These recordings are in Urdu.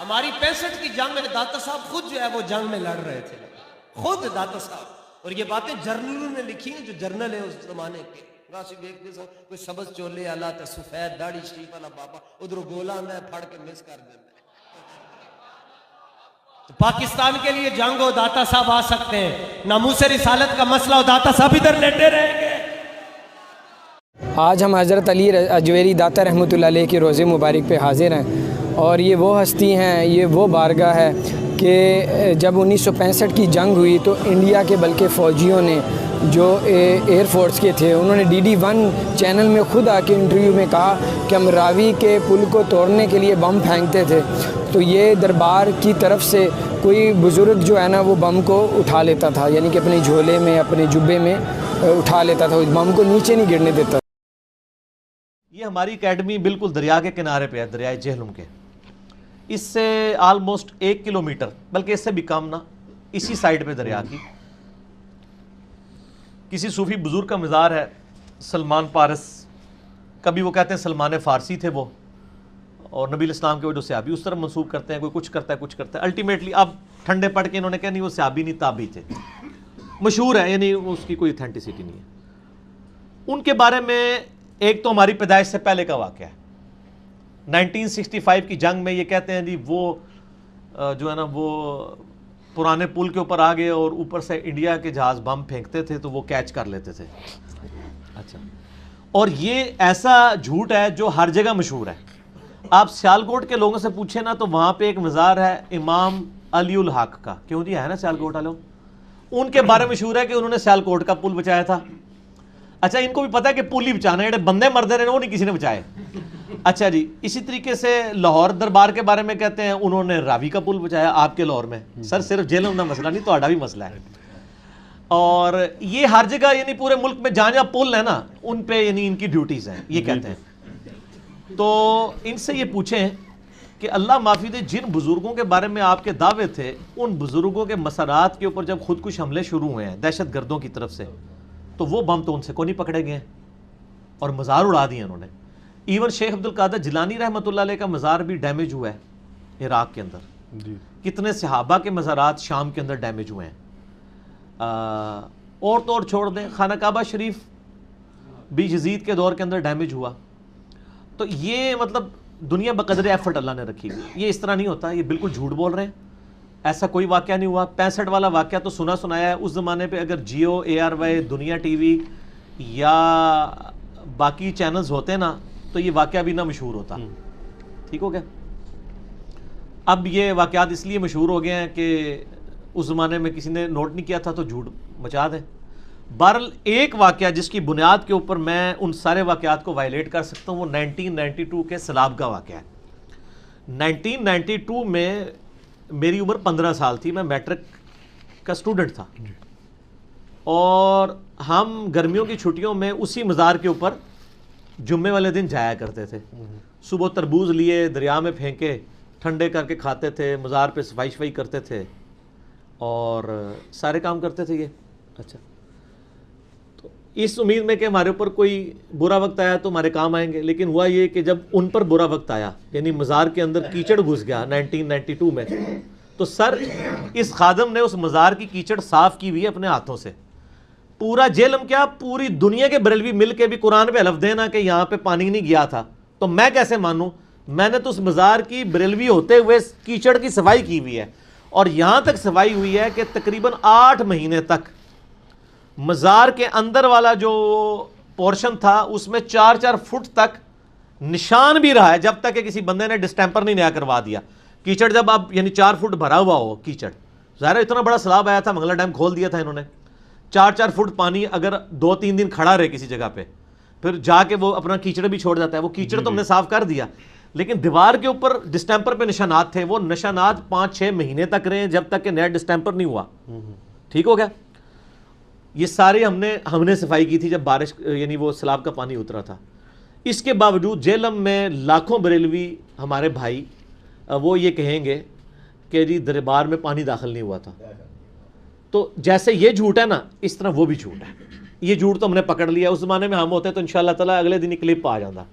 ہماری 65 کی جنگ میں داتا صاحب خود جو ہے وہ جنگ میں لڑ رہے تھے، خود داتا صاحب. اور یہ باتیں جرنلوں نے لکھی ہیں جو جرنل ہیں اس زمانے کے. راسی دیکھتے سو کوئی سبز چولے والا تے سفید داڑھی شریف والا بابا ادھر گولا آندا ہے پھڑ کے مس کر دیتا ہے. تو پاکستان کے لیے جنگ ہو داتا صاحب آ سکتے ہیں، ناموس رسالت کا مسئلہ ہو داتا صاحب ادھر لیٹے رہیں گے. آج ہم حضرت علی اجویری داتا رحمۃ اللہ علیہ کے روزے مبارک پہ حاضر ہیں، اور یہ وہ ہستی ہیں، یہ وہ بارگاہ ہے کہ جب 1965 کی جنگ ہوئی تو انڈیا کے بلکہ فوجیوں نے جو ایئر فورس کے تھے انہوں نے DD1 چینل میں خود آ کے انٹرویو میں کہا کہ ہم راوی کے پل کو توڑنے کے لیے بم پھینکتے تھے، تو یہ دربار کی طرف سے کوئی بزرگ جو ہے نا وہ بم کو اٹھا لیتا تھا، یعنی کہ اپنے جھولے میں اپنے جبے میں اٹھا لیتا تھا، اس بم کو نیچے نہیں گرنے دیتا. یہ ہماری اکیڈمی بالکل دریا کے کنارے پہ ہے، دریائے جہلم کے. اس سے آلموسٹ 1 کلومیٹر بلکہ اس سے بھی کم نا، اسی سائیڈ پہ دریا کی کسی صوفی بزرگ کا مزار ہے، سلمان پارس. کبھی وہ کہتے ہیں سلمان فارسی تھے وہ، اور نبی الاسلام کے وہ جو صحابی اس طرح منسوب کرتے ہیں، کوئی کچھ کرتا ہے کچھ کرتا ہے. الٹیمیٹلی اب ٹھنڈے پڑھ کے انہوں نے کہا نہیں وہ صحابی نہیں تابعی تھے، مشہور ہے، یعنی اس کی کوئی اتھینٹسٹی نہیں ہے. ان کے بارے میں ایک تو ہماری پیدائش سے پہلے کا واقعہ ہے. 1965 کی جنگ میں یہ کہتے ہیں جی وہ جو ہے نا وہ پرانے پل کے اوپر آ گئے اور اوپر سے انڈیا کے جہاز بم پھینکتے تھے تو وہ کیچ کر لیتے تھے. اچھا، اور یہ ایسا جھوٹ ہے جو ہر جگہ مشہور ہے. آپ سیالکوٹ کے لوگوں سے پوچھیں نا تو وہاں پہ ایک مزار ہے امام علی الحق کا. کیوں جی ہے نا سیالکوٹ والوں، ان کے بارے میں مشہور ہے کہ انہوں نے سیالکوٹ کا پل بچایا تھا. اچھا، ان کو بھی پتا ہے کہ پل ہی بچانا ہے، جڑے بندے مردے رہے وہ نہیں کسی نے بچائے. اچھا جی، اسی طریقے سے لاہور دربار کے بارے میں کہتے ہیں انہوں نے راوی کا پل بچایا آپ کے لاہور میں. سر صرف جہلم کا مسئلہ نہیں، تہاڈا بھی مسئلہ ہے. اور یہ ہر جگہ یعنی پورے ملک میں جہاں جہاں پل ہے نا ان پہ یعنی ان کی ڈیوٹیز ہیں، یہ کہتے ہیں. تو ان سے یہ پوچھیں کہ اللہ معافی دے جن بزرگوں کے بارے میں آپ کے دعوے تھے ان بزرگوں کے مسارات کے اوپر جب خودکش حملے شروع ہوئے ہیں دہشت گردوں کی طرف سے تو وہ بم تو ان سے کو نہیں پکڑے گئے اور مزار اڑا دیے انہوں نے. ایون شیخ عبد القادر جیلانی رحمۃ اللہ علیہ کا مزار بھی ڈیمیج ہوا ہے عراق کے اندر. کتنے صحابہ کے مزارات شام کے اندر ڈیمیج ہوئے ہیں. اور تو اور چھوڑ دیں خانہ کعبہ شریف بھی یزید کے دور کے اندر ڈیمیج ہوا. تو یہ مطلب دنیا بقدر ایفرٹ اللہ نے رکھی ہوئی. یہ اس طرح نہیں ہوتا، یہ بالکل جھوٹ بول رہے ہیں. ایسا کوئی واقعہ نہیں ہوا. 65 والا واقعہ تو سنا سنایا ہے. اس زمانے پہ اگر جیو، ARY، دنیا TV یا باقی چینلز ہوتے نا تو یہ واقعہ بھی نہ مشہور ہوتا. ٹھیک ہو گیا. اب یہ واقعات اس لیے مشہور ہو گئے ہیں کہ اس زمانے میں کسی نے نوٹ نہیں کیا تھا تو جھوٹ مچا دیں. بہرحال ایک واقعہ جس کی بنیاد کے اوپر میں ان سارے واقعات کو وائلیٹ کر سکتا ہوں وہ 1992 کے سیلاب کا واقعہ ہے. 1992 میں میری عمر 15 سال تھی، میں میٹرک کا سٹوڈنٹ تھا، اور ہم گرمیوں کی چھٹیوں میں اسی مزار کے اوپر جمعے والے دن جایا کرتے تھے. صبح تربوز لیے دریا میں پھینکے، ٹھنڈے کر کے کھاتے تھے، مزار پہ صفائی شفائی کرتے تھے اور سارے کام کرتے تھے یہ. اچھا، تو اس امید میں کہ ہمارے اوپر کوئی برا وقت آیا تو ہمارے کام آئیں گے. لیکن ہوا یہ کہ جب ان پر برا وقت آیا یعنی مزار کے اندر کیچڑ گھس گیا 1992 میں، تو سر اس خادم نے اس مزار کی کیچڑ صاف کی ہوئی اپنے ہاتھوں سے. پورا جہلم کیا پوری دنیا کے بریلوی مل کے بھی قرآن پہ حلف دینا کہ یہاں پہ پانی نہیں گیا تھا تو میں کیسے مانوں؟ میں نے تو اس مزار کی بریلوی ہوتے ہوئے کیچڑ کی صفائی کی ہوئی ہے، اور یہاں تک صفائی ہوئی ہے کہ تقریباً 8 مہینے تک مزار کے اندر والا جو پورشن تھا اس میں 4-4 فٹ تک نشان بھی رہا ہے جب تک کہ کسی بندے نے ڈسٹیمپر نہیں نیا کروا دیا. کیچڑ جب اب یعنی 4 فٹ بھرا ہوا ہو کیچڑ، ظاہر اتنا بڑا سیلاب آیا تھا، منگلا ڈیم کھول دیا تھا انہوں نے. 4-4 فٹ پانی اگر 2-3 دن کھڑا رہے کسی جگہ پہ پھر جا کے وہ اپنا کیچڑ بھی چھوڑ جاتا ہے. وہ کیچڑ تو ہم نے صاف کر دیا لیکن دیوار کے اوپر ڈسٹیمپر پہ نشانات تھے، وہ نشانات 5-6 مہینے تک رہے جب تک کہ نیا ڈسٹیمپر نہیں ہوا. ٹھیک ہو گیا. یہ سارے ہم نے صفائی کی تھی جب بارش یعنی وہ سیلاب کا پانی اترا تھا. اس کے باوجود جہلم میں لاکھوں بریلوی ہمارے بھائی وہ یہ کہیں گے کہ جی دربار میں پانی داخل نہیں ہوا تھا. تو جیسے یہ جھوٹ ہے نا اس طرح وہ بھی جھوٹ ہے. یہ جھوٹ تو ہم نے پکڑ لیا. اس زمانے میں ہم ہوتے تو انشاءاللہ تعالیٰ اگلے دن کلپ آ جاتا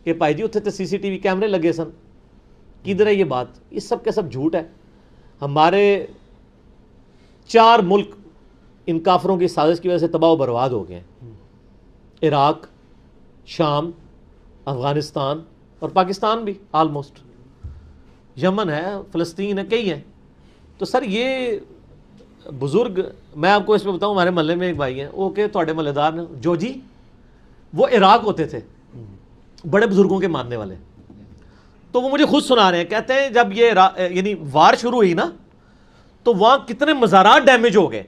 کہ بھائی جی اتنے تو CCTV کیمرے لگے سن کدھر ہے یہ بات؟ یہ سب کا سب جھوٹ ہے. ہمارے 4 ملک ان کافروں کی سازش کی وجہ سے تباہ و برباد ہو گئے ہیں. عراق، شام، افغانستان اور پاکستان بھی آلموسٹ، یمن ہے، فلسطین ہے، کئی ہیں. تو سر یہ بزرگ، میں آپ کو اس میں بتاؤں، ہمارے محلے میں ایک بھائی ہیں، وہ کہ تھوڑے محلے دار نے جو جی وہ عراق ہوتے تھے، بڑے بزرگوں کے ماننے والے. تو وہ مجھے خود سنا رہے ہیں، کہتے ہیں جب یہ یعنی وار شروع ہوئی نا تو وہاں کتنے مزارات ڈیمیج ہو گئے،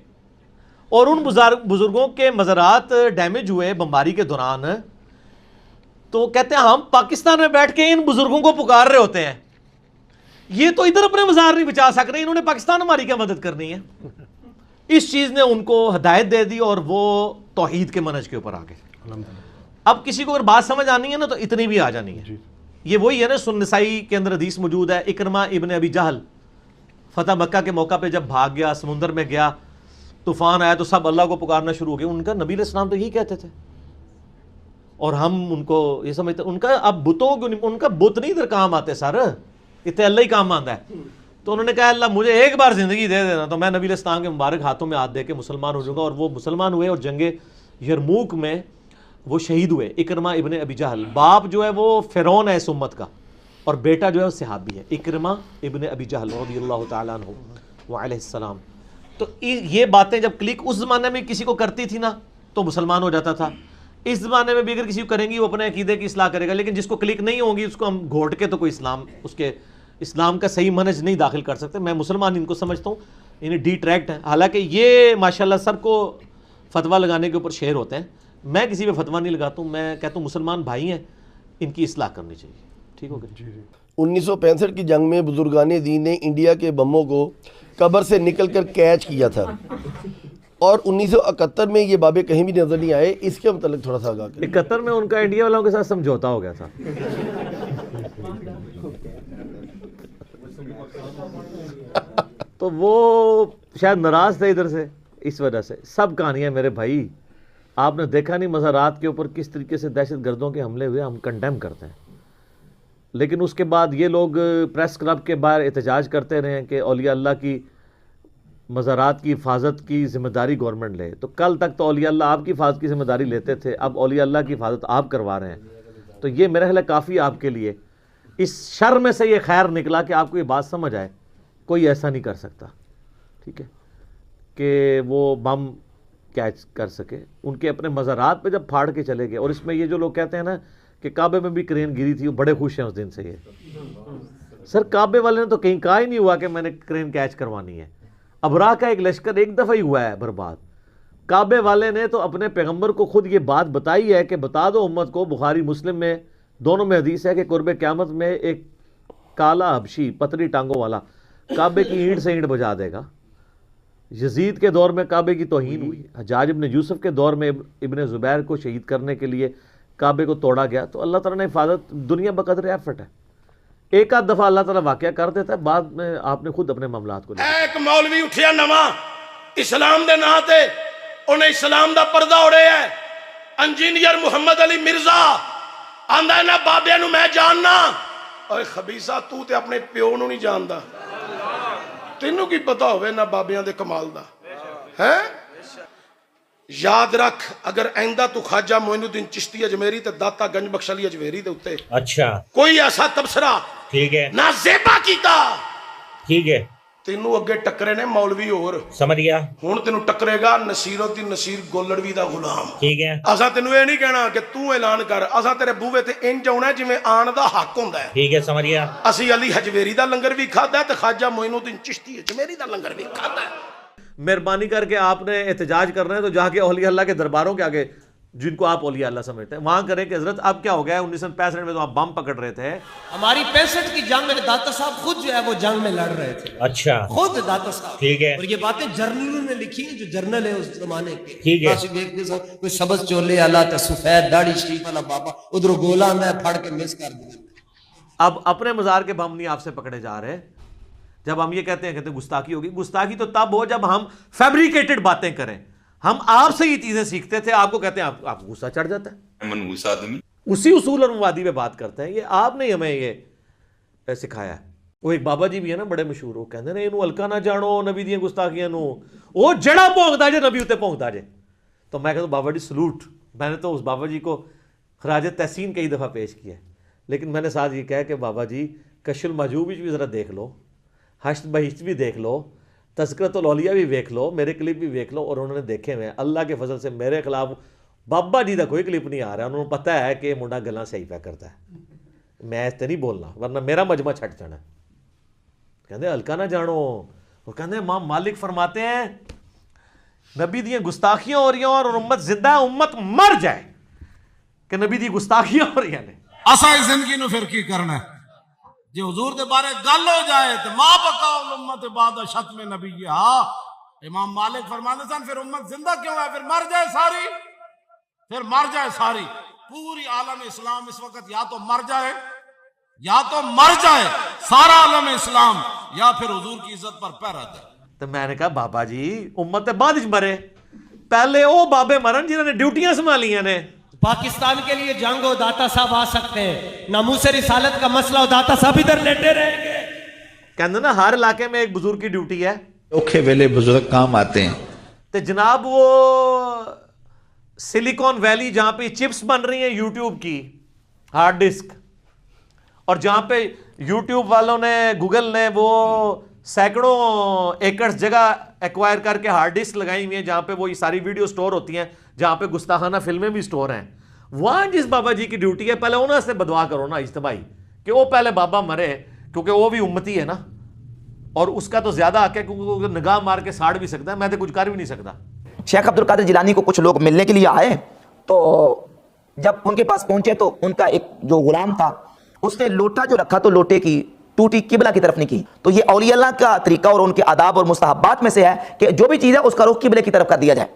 اور ان بزرگوں کے مزارات ڈیمیج ہوئے بمباری کے دوران. تو کہتے ہیں ہم پاکستان میں بیٹھ کے ان بزرگوں کو پکار رہے ہوتے ہیں، یہ تو ادھر اپنے مزار نہیں بچا سک رہے، انہوں نے پاکستان ہماری کیا مدد کرنی ہے. اس چیز نے ان کو ہدایت دے دی اور وہ توحید کے منہج کے اوپر آ گئے. اب کسی کو اگر بات سمجھ آنی ہے نا تو اتنی بھی آ جانی ہے. یہ وہی ہے نا، سنن نسائی کے اندر حدیث موجود ہے، اکرمہ ابن ابی جہل فتح مکہ کے موقع پہ جب بھاگ گیا، سمندر میں گیا، طوفان آیا تو سب اللہ کو پکارنا شروع ہو گیا. ان کا نبی علیہ السلام تو یہی کہتے تھے، اور ہم ان کو یہ سمجھتے ان کا اب بتوں، ان کا بت نہیں ادھر کام آتے سر، اتنے اللہ ہی کام آتا ہے. تو انہوں نے کہا اللہ مجھے ایک بار زندگی دے دینا تو میں نبی علیہ السلام کے مبارک ہاتھوں میں ہاتھ دے کے مسلمان ہو جاؤں گا. اور وہ مسلمان ہوئے اور جنگ یرموک میں وہ شہید ہوئے. اکرمہ ابن ابی جہل، باپ جو ہے وہ فرعون ہے اس امت کا، اور بیٹا جو ہے وہ صحابی ہے، اکرمہ ابن ابی جہل رضی اللہ تعالیٰ عنہ وعلیہ السلام. تو یہ باتیں جب کلک اس زمانے میں کسی کو کرتی تھی نا تو مسلمان ہو جاتا تھا. اس زمانے میں بھی اگر کسی کو کریں گی وہ اپنے عقیدے کی اصلاح کرے گا، لیکن جس کو کلک نہیں ہوگی اس کو ہم گھوٹ کے تو کوئی اسلام کا صحیح منہج نہیں داخل کر سکتے. میں مسلمان ان کو سمجھتا ہوں انہیں ڈی ٹریکٹ ہیں، حالانکہ یہ ماشاءاللہ سب کو فتویٰ لگانے کے اوپر شیر ہوتے ہیں. میں کسی پہ فتویٰ نہیں لگاتا ہوں، میں کہتا ہوں مسلمان بھائی ہیں، ان کی اصلاح کرنی چاہیے. ٹھیک ہو گیا. 1965 کی جنگ میں بزرگان دین نے انڈیا کے بموں کو قبر سے نکل کر کیچ کیا تھا، اور 1971 میں یہ بابے کہیں بھی نظر نہیں آئے. اس کے متعلق تھوڑا سا آگاہ کریں. 71 میں ان کا انڈیا والوں کے ساتھ سمجھوتا ہو گیا تھا. تو وہ شاید ناراض تھے ادھر سے، اس وجہ سے. سب کہانیاں میرے بھائی، آپ نے دیکھا نہیں مزارات کے اوپر کس طریقے سے دہشت گردوں کے حملے ہوئے، ہم کنڈیم کرتے ہیں. لیکن اس کے بعد یہ لوگ پریس کلب کے باہر احتجاج کرتے رہے ہیں کہ اولیاء اللہ کی مزارات کی حفاظت کی ذمہ داری گورنمنٹ لے. تو کل تک تو اولیاء اللہ آپ کی حفاظت کی ذمہ داری لیتے تھے، اب اولیاء اللہ کی حفاظت آپ کروا رہے ہیں. تو یہ میرا خیال ہے کافی آپ کے لیے. اس شر میں سے یہ خیر نکلا کہ آپ کو یہ بات سمجھ آئے کوئی ایسا نہیں کر سکتا، ٹھیک ہے، کہ وہ بم کیچ کر سکے. ان کے اپنے مزارات پہ جب پھاڑ کے چلے گئے، اور اس میں یہ جو لوگ کہتے ہیں نا کہ کعبے میں بھی کرین گری تھی، وہ بڑے خوش ہیں اس دن سے. یہ سر کعبے والے نے تو کہیں کہا ہی نہیں ہوا کہ میں نے کرین کیچ کروانی ہے. ابراہ کا ایک لشکر ایک دفعہ ہی ہوا ہے برباد. کعبے والے نے تو اپنے پیغمبر کو خود یہ بات بتائی ہے کہ بتا دو امت کو، بخاری مسلم میں دونوں میں حدیث ہے کہ قرب قیامت میں ایک کالا حبشی پتلی ٹانگوں والا کعبے کی اینٹ سے اینٹ بجا دے گا. یزید کے دور میں کعبے کی توہین ہوئی، حجاج ابن یوسف کے دور میں ابن زبیر کو شہید کرنے کے لیے کعبے کو توڑا گیا. تو اللہ تعالیٰ نے حفاظت دنیا بقدر ایفٹ ہے. ایک آدھ دفعہ اللہ تعالیٰ واقعہ کر دیتا ہے، بعد میں آپ نے خود اپنے معاملات کو لے. ایک مولوی اٹھیا نواں اسلام دے نا تے انہیں اسلام دا پردہ اڑے ہے. انجینئر محمد علی مرزا آندا ہے نا بابے نو میں جاننا. اوے خبیثہ تو تے اپنے پیو نو نہیں جاندا، تینوں کی پتہ ہوئے نہ بابیاں دے کمال دا ہے. یاد رکھ اگر آئندہ تو خواجہ معین الدین چشتی اجمیری تے داتا گنج بخش علی اجمیری دے اتے اچھا کوئی ایسا تبصرہ ٹھیک ہے نہ زیبا کیتا، ٹھیک ہے، تینوں اگے ٹکرے نے مولوی اور سمجھ گیا، ہن تینوں ٹکرے گا نصیر الدین نصیر گولڑوی دا غلام. ٹھیک ہے، اساں تینوں یہ نہیں کہنا کہ تو اعلان کر، اساں تیرے بوے تے انج آنا جویں آن دا حق ہوندا ہے. ٹھیک ہے، سمجھ گیا. اسی علی حجویری دا لنگر بھی کھادا ہے تے خواجہ معین الدین چشتی اجمیری دا لنگر بھی کھادا ہے. مہربانی کر کے آپ نے احتجاج کرنا ہے تو جا کے اولیاء اللہ کے درباروں کے آگے جن کو آپ اولیاء اللہ سمجھتے ہیں وہاں کریں کہ حضرت اب کیا ہو گیا ہے. 1965 میں تو آپ بم پکڑ رہے تھے. ہماری 65 کی جنگ میں داتا صاحب خود جو ہے وہ جنگ میں لڑ رہے تھے، اچھا خود داتا صاحب. ٹھیک ہے، اور یہ باتیں جرنلوں نے لکھی ہیں جو جرنل ہے اس زمانے کے. ٹھیک ہے، کوئی سبز چولے آلہ تے سفید داڑھی شریف والا بابا ادھر گولا آندا ہے پھاڑ کے مس کر دیا. اب اپنے مزار کے بم نہیں آپ سے پکڑے جا رہے. جب ہم یہ کہتے ہیں گستاخی ہوگی، گستاخی تو تب ہو جب ہم فیبریکیٹڈ باتیں کریں. ہم آپ سے یہ چیزیں سیکھتے تھے، آپ کو کہتے ہیں آپ غصہ چڑھ جاتا ہے، اسی اصول اور مبادی پہ بات کرتے ہیں. یہ آپ نہیں ہمیں سکھایا ہے. وہ ایک بابا جی بھی ہے نا بڑے مشہور, وہ کہتے ہیں انہوں ہلکا نہ جانو نبی دیا گستاخیاں نو, وہ جڑا پونکتا جے نبی اتنے پونکتا جے. تو میں کہتا ہوں بابا جی سلوٹ, میں نے تو اس بابا جی کو خراج تحسین کئی دفعہ پیش کیا ہے, لیکن میں نے ساتھ یہ کہا کہ بابا جی کشف المحجوب بھی ذرا دیکھ لو, حشر بہشت بھی دیکھ لو, تذکرۃ الاولیاء بھی دیکھ لو, میرے کلپ بھی دیکھ لو. اور انہوں نے دیکھے ہوئے اللہ کے فضل سے میرے خلاف بابا جی کا کوئی کلپ نہیں آ رہا. انہوں نے پتہ ہے کہ منڈا گلاں صحیح پہ کرتا ہے, میں اس تے نہیں بولنا ورنہ میرا مجمع چھٹ جانا. کہتے ہلکا نہ جانو, وہ کہتے ہیں امام مالک فرماتے ہیں نبی دی گستاخیاں ہو رہی ہیں اور امت زندہ ہے, امت مر جائے کہ نبی دی گستاخیاں ہو رہی ہیں. اساں زندگی نو پھر کی کرنا ہے, جی حضور دے بارے گل ہو جائے تو ما بقا الامت بعد ختم نبی. ہاں امام مالک فرماتے سن پھر امت زندہ کیوں ہے, پھر مر جائے ساری, پھر مر جائے ساری. پوری عالم اسلام اس وقت یا تو مر جائے, یا تو مر جائے سارا عالم اسلام, یا پھر حضور کی عزت پر پہرا جائے. تو میں نے کہا بابا جی امت بعد وچ مرے, پہلے وہ بابے مرن جنہوں نے ڈیوٹیاں سنبھالیاں نے. پاکستان کے لیے جنگ ہو داتا صاحب آ سکتے ہیں, ناموس رسالت کا مسئلہ ہو داتا صاحب ادھر لیٹے رہیں گے. کہتے نا ہر علاقے میں ایک بزرگ کی ڈیوٹی ہے, اوکھے ویلے بزرگ کام آتے ہیں. تو جناب وہ سلیکون ویلی جہاں پہ چپس بن رہی ہیں یوٹیوب کی ہارڈ ڈسک, اور جہاں پہ یوٹیوب والوں نے گوگل نے وہ سینکڑوں ایکڑز جگہ ایکوائر کر کے ہارڈ ڈسک لگائی ہوئی ہیں جہاں پہ وہ یہ ساری ویڈیو سٹور ہوتی ہیں, جہاں پہ گستاخانہ فلمیں بھی سٹور ہیں, وہاں جس بابا جی کی ڈیوٹی ہے پہلے انہوں سے بدعا کرو نا اجتماعی کہ وہ پہلے بابا مرے, کیونکہ وہ بھی امتی ہے نا, اور اس کا تو زیادہ حق ہے کیونکہ وہ نگاہ مار کے ساڑ بھی سکتا ہے, میں تو کچھ کر بھی نہیں سکتا. شیخ عبد القادر جیلانی کو کچھ لوگ ملنے کے لیے آئے, تو جب ان کے پاس پہنچے تو ان کا ایک جو غلام تھا اس نے لوٹا جو رکھا تو لوٹے کی ٹوٹی قبلہ کی طرف نہیں کی. تو یہ اولیاء اللہ کا طریقہ اور ان کے آداب اور مستحبات میں سے ہے کہ جو بھی چیز ہے اس کا رخ قبلے کی طرف کر دیا جائے.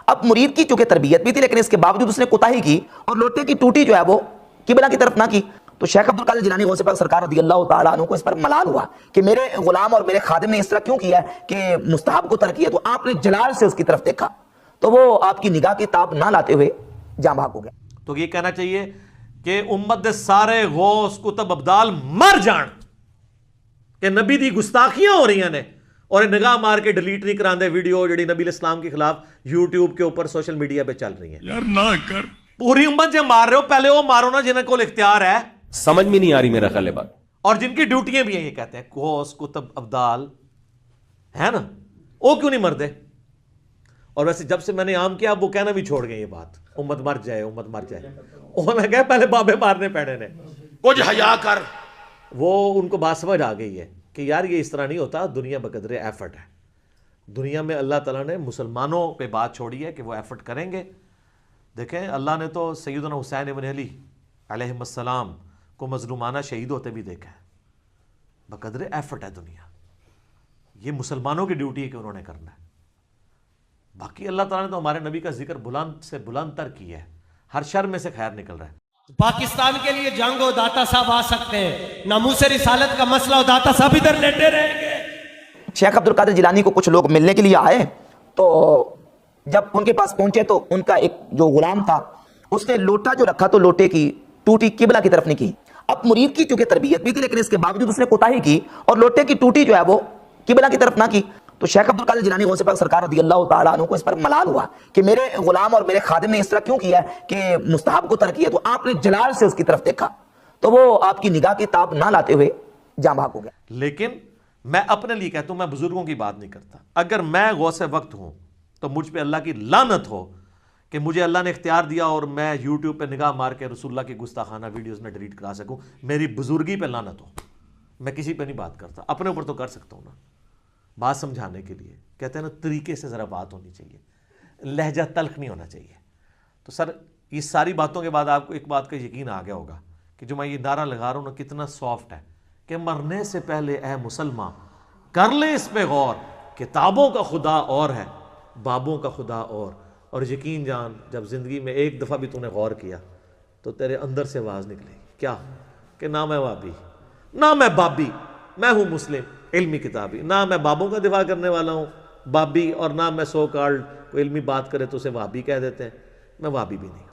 اب مرید کی چونکہ تربیت بھی تھی لیکن اس کے باوجود اس نے کوتاہی کی اور لوٹے کی ٹوٹی جو ہے وہ قبلہ کی طرف نہ کی. تو شیخ عبد القادر جیلانی غوث پاک سرکار رضی اللہ تعالیٰ عنہ کو اس پر ملال ہوا کہ میرے غلام اور میرے خادم نے اس طرح کیوں کیا ہے کہ مستحب کو ترک کیا, تو آپ نے جلال سے اس کی طرف دیکھا تو وہ آپ کی نگاہ کی تاب نہ لاتے ہوئے جاں بھاگ ہو گیا. تو یہ کہنا چاہیے کہ امت دے سارے غوث کتب ابدال مر جان کہ نبی دی گستاخیاں ہو رہی ہیں نے, اور نگاہ مار کے ڈیلیٹ نہیں کراندے ویڈیو جڑی نبی الاسلام کے خلاف یوٹیوب کے اوپر سوشل میڈیا پہ چل رہی ہیں. یار نہ کر, پوری امت سے مار رہے ہو, پہلے وہ مارو نا جنہیں کو اختیار ہے. سمجھ میں نہیں آ رہی میرا خیال ہے بات, اور جن کی ڈیوٹیاں بھی ہیں, یہ کہتے ہیں غوث کتب ابدال ہے نا, وہ کیوں نہیں مرتے. اور ویسے جب سے میں نے عام کیا اب وہ کہنا بھی چھوڑ گئے یہ بات, امت مر جائے امت مر جائے. وہ میں کہا پہلے بابے مارنے پڑے نے, کچھ حیا کر. وہ ان کو بات سمجھ آ گئی ہے کہ یار یہ اس طرح نہیں ہوتا, دنیا بقدر ایفرٹ ہے. دنیا میں اللہ تعالیٰ نے مسلمانوں پہ بات چھوڑی ہے کہ وہ ایفرٹ کریں گے. دیکھیں اللہ نے تو سیدنا حسین ابن علی علیہ السلام کو مظلومانہ شہید ہوتے بھی دیکھا ہے. بقدر ایفرٹ ہے دنیا, یہ مسلمانوں کی ڈیوٹی ہے کہ انہوں نے کرنا ہے. باقی اللہ تعالیٰ نے تو ہمارے نبی کا ذکر بلند سے بلند تر کیا ہے, ہر شر میں سے خیر نکل رہا ہے. پاکستان کے لیے جنگ ہو داتا صاحب آ سکتے ہیں, ناموس رسالت کا مسئلہ ہو داتا صاحب ادھر لیٹے رہیں گے. شیخ عبد القادر جیلانی کو کچھ لوگ ملنے کے لیے آئے, تو جب ان کے پاس پہنچے تو ان کا ایک جو غلام تھا اس نے لوٹا جو رکھا تو لوٹے کی ٹوٹی قبلہ کی طرف نہیں کی. اب مرید کی چونکہ تربیت بھی تھی لیکن اس کے باوجود اس نے کوتاہی کی اور لوٹے کی ٹوٹی جو ہے وہ قبلہ کی طرف نہ کی. تو شیخ عبد القادر جیلانی غوث پاک سرکار رضی اللہ تعالیٰ عنہ کو اس پر ملال ہوا کہ میرے غلام اور میرے خادم نے اس طرح کیوں کیا ہے کہ مستحب کو ترک کیا, تو آپ نے جلال سے اس کی طرف دیکھا تو وہ آپ کی نگاہ کی تاب نہ لاتے ہوئے جاں بھاگ ہو گیا. لیکن میں اپنے لیے کہتا ہوں, میں بزرگوں کی بات نہیں کرتا. اگر میں غوث وقت ہوں تو مجھ پہ اللہ کی لعنت ہو کہ مجھے اللہ نے اختیار دیا اور میں یوٹیوب پہ نگاہ مار کے رسول اللہ کی گستاخانہ ویڈیوز نہ ڈیلیٹ کرا سکوں. میری بزرگی پہ لعنت ہو. میں کسی پہ نہیں بات کرتا, اپنے اوپر تو کر سکتا ہوں نا, بات سمجھانے کے لیے. کہتے ہیں نا طریقے سے ذرا بات ہونی چاہیے, لہجہ تلخ نہیں ہونا چاہیے. تو سر یہ ساری باتوں کے بعد آپ کو ایک بات کا یقین آ گیا ہوگا کہ جو میں یہ نعرہ لگا رہا ہوں نا کتنا سافٹ ہے کہ مرنے سے پہلے اے مسلمان کر لیں اس پہ غور, کتابوں کا خدا اور ہے بابوں کا خدا اور یقین جان جب زندگی میں ایک دفعہ بھی تو نے غور کیا تو تیرے اندر سے آواز نکلے گی کیا کہ نہ میں وابی نہ میں بابی, میں ہوں مسلم علمی کتابی, نہ میں بابوں کا دفاع کرنے والا ہوں بابی, اور نہ میں سو کالڈ کوئی علمی بات کرے تو اسے وابی کہہ دیتے ہیں, میں وابی بھی نہیں.